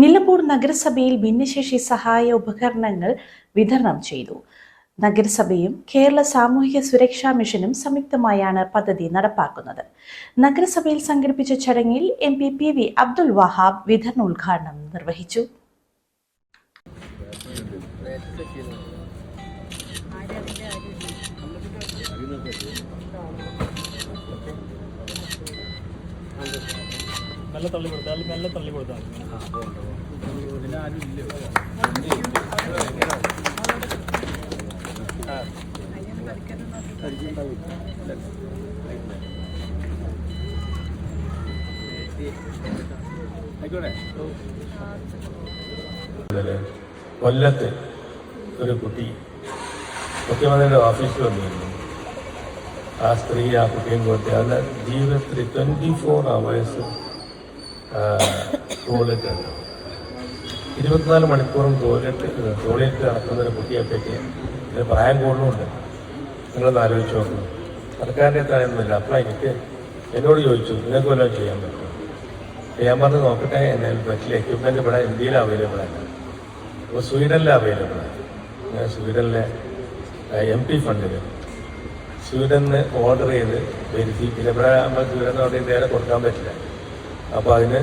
നിലമ്പൂർ നഗരസഭയിൽ ഭിന്നശേഷി സഹായ ഉപകരണങ്ങൾ വിതരണം ചെയ്തു. നഗരസഭയും കേരള സാമൂഹിക സുരക്ഷാ മിഷനും സംയുക്തമായാണ് പദ്ധതി നടപ്പാക്കുന്നത്. നഗരസഭയിൽ സംഘടിപ്പിച്ച ചടങ്ങിൽ MP PV അബ്ദുൽ വഹാബ് വിതരണോദ്ഘാടനം നിർവഹിച്ചു. നല്ല തള്ളി കൊടുത്താൽ കൊല്ലത്ത് ഒരു കുട്ടി മുഖ്യമന്ത്രിയുടെ ഓഫീസിൽ വന്നിരുന്നു. ആ സ്ത്രീ ആ കുട്ടിയും കൊടുത്ത് അവരുടെ ജീവിതത്തിൽ 24 hours ടോയ്ലറ്റ് ഉണ്ട്. 24 മണിക്കൂറും ടോയ്ലറ്റ് നടക്കുന്ന ഒരു കുട്ടിയെ പറ്റി ഇതിന് പ്രായം കൂടുതലുണ്ട്. നിങ്ങളൊന്ന് ആലോചിച്ച് നോക്കും. സർക്കാരിൻ്റെ തലയൊന്നുമില്ല. അപ്പം എന്നോട് ചോദിച്ചു, നിങ്ങൾക്ക് വല്ലതും ചെയ്യാൻ പറ്റും? ഞാൻ പറഞ്ഞ് നോക്കട്ടെ, എന്നാൽ പറ്റില്ല. എക്യുപ്മെൻറ്റ് ഇവിടെ ഇന്ത്യയിൽ അവൈലബിൾ അല്ല, ഇപ്പോൾ സ്വീഡനിൽ അവൈലബിൾ ആണ്. ഞാൻ സ്വീഡനിലെ MP ഫണ്ടിൽ സ്വീഡനിൽ ഓർഡർ ചെയ്ത് വരുത്തി. പിന്നെ ഇവിടെ നമ്മൾ സ്വീഡൻ ഓർഡർ ചെയ്ത് നേരെ കൊടുക്കാൻ പറ്റില്ല. അപ്പോൾ അതിന്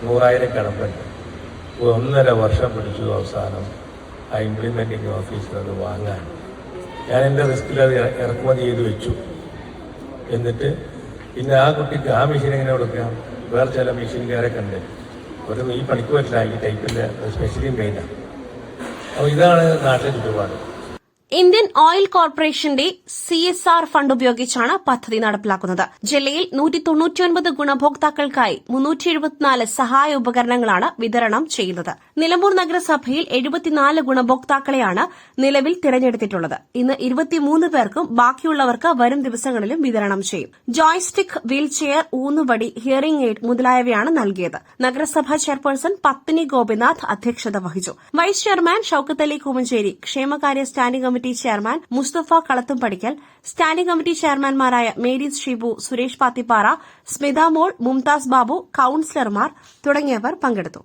100,000 കടമ്പുണ്ട്. 1.5 വർഷം പിടിച്ചു അവസാനം ആ ഇംപ്ലിമെൻറ്റിങ് ഓഫീസിൽ അത് വാങ്ങാൻ. ഞാൻ എൻ്റെ റിസ്കിൽ അത് ഇറക്കുമതി ചെയ്ത് വെച്ചു. എന്നിട്ട് പിന്നെ ആ കുട്ടിക്ക് ആ മെഷീൻ എങ്ങനെ കൊടുക്കാം? വേറെ ചില മെഷീൻകാരൊക്കെ ഉണ്ട്. ഒരു ഈ പണിക്ക് പറ്റില്ല, ഈ ടൈപ്പിൻ്റെ സ്പെഷ്യലി മെയിനാണ്. അപ്പോൾ ഇതാണ് നാട്ടിലെ ചുറ്റുപാട്. ഇന്ത്യൻ ഓയിൽ കോർപ്പറേഷന്റെ CSR ഫണ്ട് ഉപയോഗിച്ചാണ് പദ്ധതി നടപ്പിലാക്കുന്നത്. ജില്ലയിൽ 199 ഗുണഭോക്താക്കൾക്കായി 374 സഹായ ഉപകരണങ്ങളാണ് വിതരണം ചെയ്യുന്നത്. നിലമ്പൂർ നഗരസഭയിൽ 74 ഗുണഭോക്താക്കളെയാണ് നിലവിൽ തിരഞ്ഞെടുത്തിട്ടുള്ളത്. ഇന്ന് 23 പേർക്കും ബാക്കിയുള്ളവർക്ക് വരും ദിവസങ്ങളിലും വിതരണം ചെയ്യും. ജോയ്സ്റ്റിക്, വീൽചെയർ, ഊന്നുവടി, ഹിയറിംഗ് എയ്ഡ് മുതലായവയാണ് നൽകിയത്. നഗരസഭാ ചെയർപേഴ്സൺ പത്നി ഗോപിനാഥ് അധ്യക്ഷത വഹിച്ചു. വൈസ് ചെയർമാൻ ഷൌക്കത്ത് അലി കൂമഞ്ചേരി, ക്ഷേമകാര്യ standing committee chairman Musthafa Kalathumpadikkal, standing committee ചെയർമാൻമാരായ മേരീസ് ഷിബു, സുരേഷ് പാത്തിപ്പാറ, സ്മിത മോൾ, മുംതാസ് ബാബു, കൌൺസിലർമാർ തുടങ്ങിയവർ പങ്കെടുത്തു.